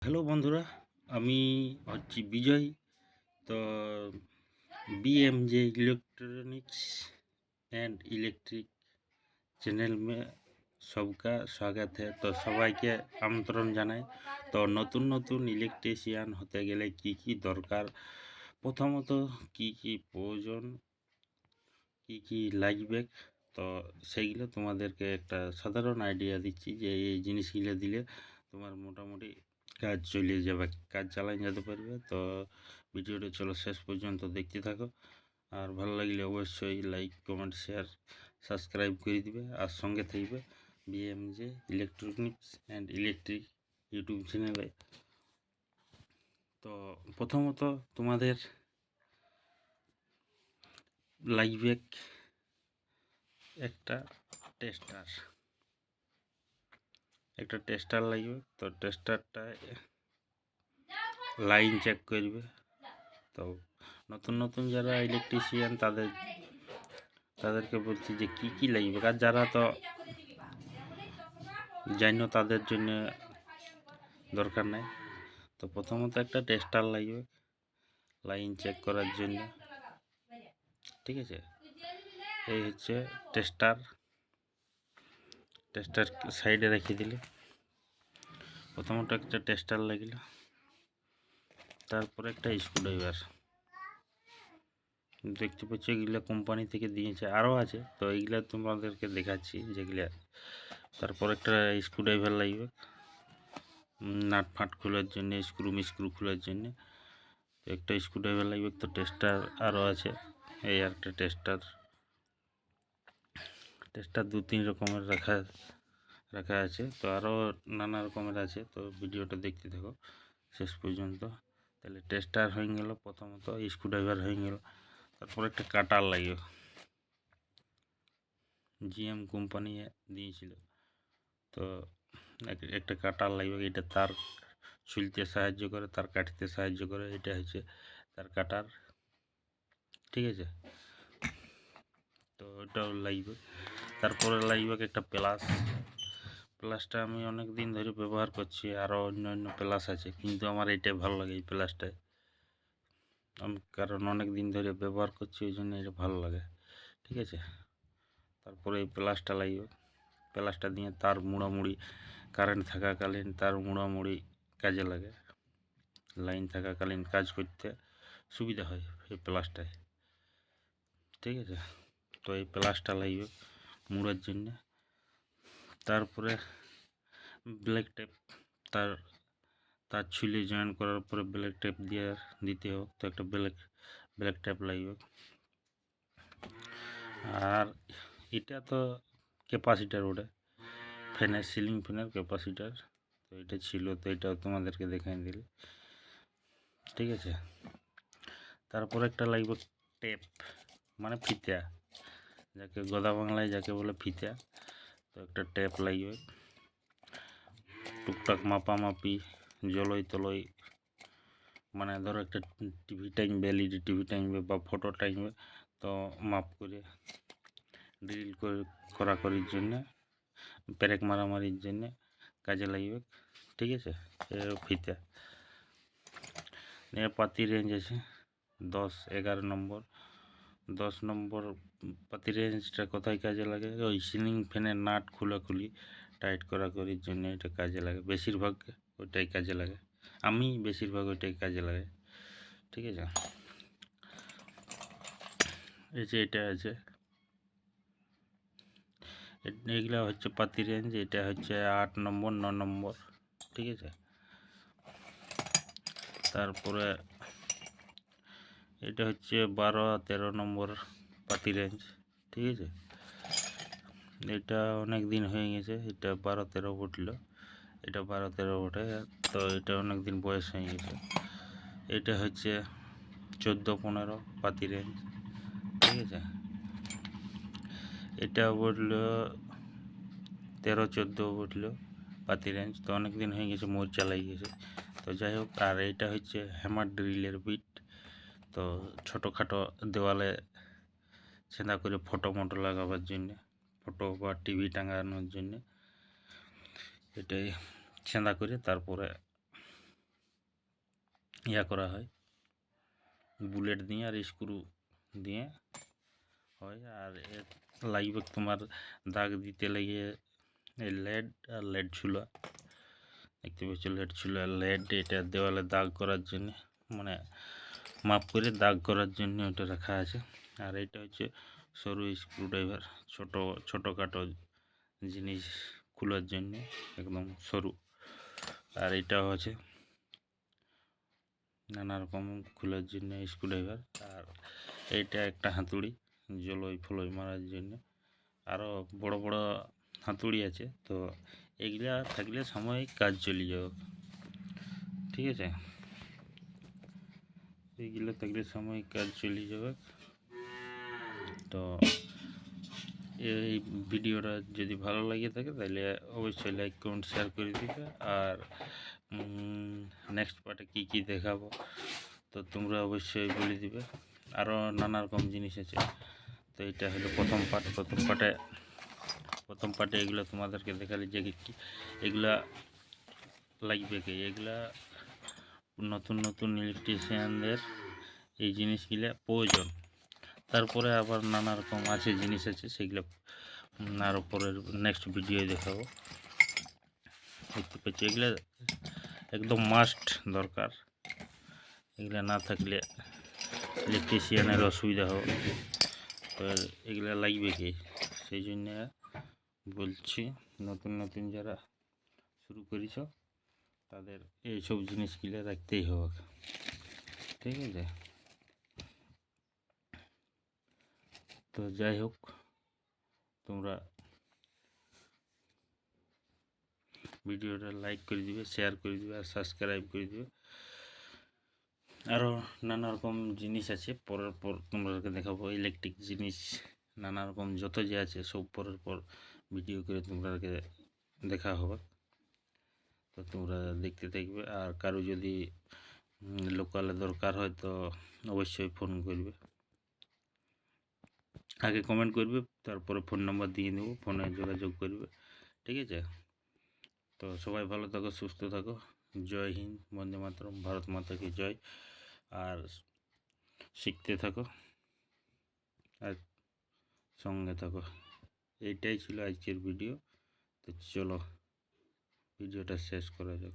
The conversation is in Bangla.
হ্যালো বন্ধুরা, আমি হচ্ছি বিজয়। তো BMJ electronics and electric channel में सबका स्वागत है। तो সবাইকে আমন্ত্রণ জানাই। তো নতুন নতুন ইলেকট্রিশিয়ান হতে গেলে কি কি দরকার, প্রথমত কি কি প্রয়োজন, কি কি লাগবে, তো সেইগুলো তোমাদেরকে একটা সাধারণ আইডিয়া দিচ্ছি যে এই জিনিসগুলো দিলে তোমার মোটামুটি কাজ চলে যাবে, কাজ চালানো যেতে পারবে। তো ভিডিওটা চলো শেষ পর্যন্ত দেখতে থাকো, আর ভালো লাগলে অবশ্যই লাইক কমেন্ট শেয়ার সাবস্ক্রাইব করে দিবে, আর সঙ্গে থাকবে BMJ electronics and electric YouTube চ্যানেলে। তো প্রথমত তোমাদের লাগবে একটা টেস্টার লাগবে। তো টেস্টারটা লাইন চেক করবে। তো নতুন নতুন যারা ইলেকট্রিশিয়ান তাদেরকে বলছি যে কি কি লাগবে, আর যারা তো জানো তাদের জন্য দরকার নাই। তো প্রথমত একটা টেস্টার লাগবে লাইন চেক করার জন্য, ঠিক আছে। এই হচ্ছে টেস্টার সাইডে রেখে দিলে প্রথমত একটা টেস্টার লাগলো, তারপরে একটা স্ক্রুড্রাইভার দেখতে পাচ্ছ, এগুলো কোম্পানি থেকে দিয়েছে, আরও আছে। তো এইগুলা তোমাদেরকে দেখাচ্ছি যেগুলা। তারপর একটা স্ক্রুড্রাইভার লাগবে নাট ফাট খোলার জন্য, স্ক্রু খোলার জন্য একটা স্ক্রুড্রাইভার লাগবে। তো টেস্টার আরও আছে, এই একটা টেস্টার দু তিন রকমের রাখা আছে। তো আরও নানা রকমের আছে। তো ভিডিওটা দেখতে থাকো শেষ পর্যন্ত। তাহলে টেস্টার হয়ে গেল, প্রথমত স্ক্রুড্রাইভার হয়ে গেল। তারপর একটা কাটার লাগবে, জিএম কোম্পানি দিয়েছিল। তো একটা কাটার লাগবে, এটা তার ছুলতে সাহায্য করে, তার কাটতে সাহায্য করে। এটা হচ্ছে তার কাটার, ঠিক আছে। তো ওটাও লাগবে। তারপরে লাগবে একটা প্লাসটা আমি অনেক দিন ধরে ব্যবহার করছি, আরও অন্য প্লাস আছে, কিন্তু আমার এইটাই ভালো লাগে, এই প্লাসটাই। আমি কারণ অনেক দিন ধরে ব্যবহার করছি, ওই জন্য এটা ভালো লাগে, ঠিক আছে। তারপরে এই প্লাসটা লাগবে, প্লাসটা দিয়ে তার মুড়ামুড়ি, কারেন্ট থাকাকালীন তার মুড়ামুড়ি কাজে লাগে, লাইন থাকাকালীন কাজ করতে সুবিধা হয় এই প্লাসটায়, ঠিক আছে। তো এই প্লাসটা লাগবে মুড়ার জন্য। তারপরে ব্ল্যাক টেপ, তার ছুলে জয়েন করার পরে ব্ল্যাক টেপ দিতে হোক। তো একটা ব্ল্যাক টেপ লাগবে। আর এটা তো ক্যাপাসিটার, ওটা ফ্যানের, সিলিং ফ্যানের ক্যাপাসিটার। তো এটা ছিল, তো এটাও তোমাদেরকে দেখাই দিলে, ঠিক আছে। তারপর একটা লাগবে টেপ, মানে ফিতা, যাকে গোদা বাংলায় যাকে বলে ফিতা। তো একটা টেপ লাগবে, টুকটাক মাপামাপি, জলই তলই, মানে ধরো একটা টিভি টাইমবে, এলইডি টিভি টাইমবে বা ফটো টাইমবে, তো মাপ করে ড্রিল করার জন্য, পেরেক মারামারির জন্য কাজে লাগবে, ঠিক আছে। ফিতা নিয়ে পাতি রেঞ্জ আছে 10-11 নম্বর। 10 নম্বর পাতি রেঞ্জটা কোথায় কাজে লাগে? ওই সিলিং ফ্যানের নাট খোলাখুলি টাইট করার জন্য এটা কাজে লাগে, বেশিরভাগ ওইটাই কাজে লাগে। আমি বেশিরভাগ ওইটাই কাজে লাগে, ঠিক আছে। এই যে এটা আছে, এগুলা হচ্ছে পাতি রেঞ্জ। এটা হচ্ছে 8 নম্বর, 9 নম্বর, ঠিক আছে। তারপরে এটা হচ্ছে 12-13 নম্বর পাতি রেঞ্জ, ঠিক আছে। এটা অনেক দিন হয়ে গেছে, এটা 12-13 ফুটলো, এটা 12-13 ফুটে। তো এটা অনেক দিন বয়স হয়ে গেছে। এটা হচ্ছে 14-15 পাতি রেঞ্জ, ঠিক আছে। এটা বললো 13-14 বললো পাতি রেঞ্জ। তো অনেক দিন হয়ে গেছে, মোর চালাই গেছে। তো যাই হোক, আর এইটা হচ্ছে হ্যামার ড্রিলের বিট। তো ছোটোখাটো দেওয়ালে ছেঁদা করে ফটো মটো লাগাবার জন্য, ফটো বা টিভি টাঙানোর জন্য এটাই ছেঁদা করে তারপরে ইয়া করা হয়, বুলেট দিয়ে আর স্ক্রু দিয়ে হয়। আর এর লাগবে তোমার দাগ দিতে লেগে এই লেড আর লেড চুলা, দেখতে পাচ্ছ লেড চুলা লেড, এটা দেওয়ালে দাগ করার জন্য, মানে মাপ করে দাগ করার জন্য ওটা রাখা আছে। আর এটা হচ্ছে সরু স্ক্রুড্রাইভার, ছোটোখাটো জিনিস খোলার জন্য একদম সরু। আর এটাও আছে নানা রকম খোলার জন্য স্ক্রুড্রাইভার। আর এইটা একটা হাতুড়ি জলই ফলই মারার জন্য। আরও বড় বড় হাতুড়ি আছে, তো এগুলা থাকলে সাময়িক কাজ চলে যাবে, ঠিক আছে। এইগুলো থাকলে সাময়িক কাজ চলে যাবে। তো এই ভিডিওটা যদি ভালো লাগে থাকে তাহলে অবশ্যই লাইক কমেন্ট শেয়ার করে দিবে। আর নেক্সট পার্টে কী কী দেখাবো তো তোমরা অবশ্যই বলে দিবে। আরও নানা রকম জিনিস আছে। তো এটা হলো প্রথম পার্টে এগুলো তোমাদেরকে দেখালে যে কি এগুলা লাগবে কি, এগুলা নতুন ইলেকট্রিশিয়ানদের এই জিনিসগুলা প্রয়োজন। তারপরে আবার নানা রকম আছে জিনিস আছে, সেগুলো আরও পরের নেক্সট ভিডিও দেখাবো। দেখতে পাচ্ছি এগুলো একদম মাস্ট দরকার, এগুলো না থাকলে ইলেকট্রিশিয়ানের অসুবিধা হবে। তো এগুলো লাগবে কি, সেই জন্য বলছি নতুন যারা শুরু করেছ তাদের এইসব জিনিসগুলো রাখতেই হবে, ঠিক আছে। তো যাই হোক, তোমরা ভিডিওটা লাইক করে দিবে, শেয়ার করে দিবে আর সাবস্ক্রাইব করে দিবে। আরও নানা রকম জিনিস আছে পরের পর তোমরাকে দেখাবো, ইলেকট্রিক জিনিস নানা রকম যত যে আছে সব পরের পর ভিডিও করে তোমরাকে দেখা হবে। তো তোমরা দেখতে থাকবে। আর কারো যদি লোকালে দরকার হয় তো অবশ্যই ফোন করবে, আগে কমেন্ট করবে, তারপরে ফোন নাম্বার দিয়ে দেবো, ফোনে যোগাযোগ করবে, ঠিক আছে। তো সবাই ভালো থাকো, সুস্থ থাকো। জয় হিন্দ, বন্দে মাতরম, ভারত মাতা কি জয়। আর শিখতে থাকো আর সঙ্গে থাকো। এইটাই ছিল আজকের ভিডিও। তো চলো ভিডিওটা শেষ করা যাক।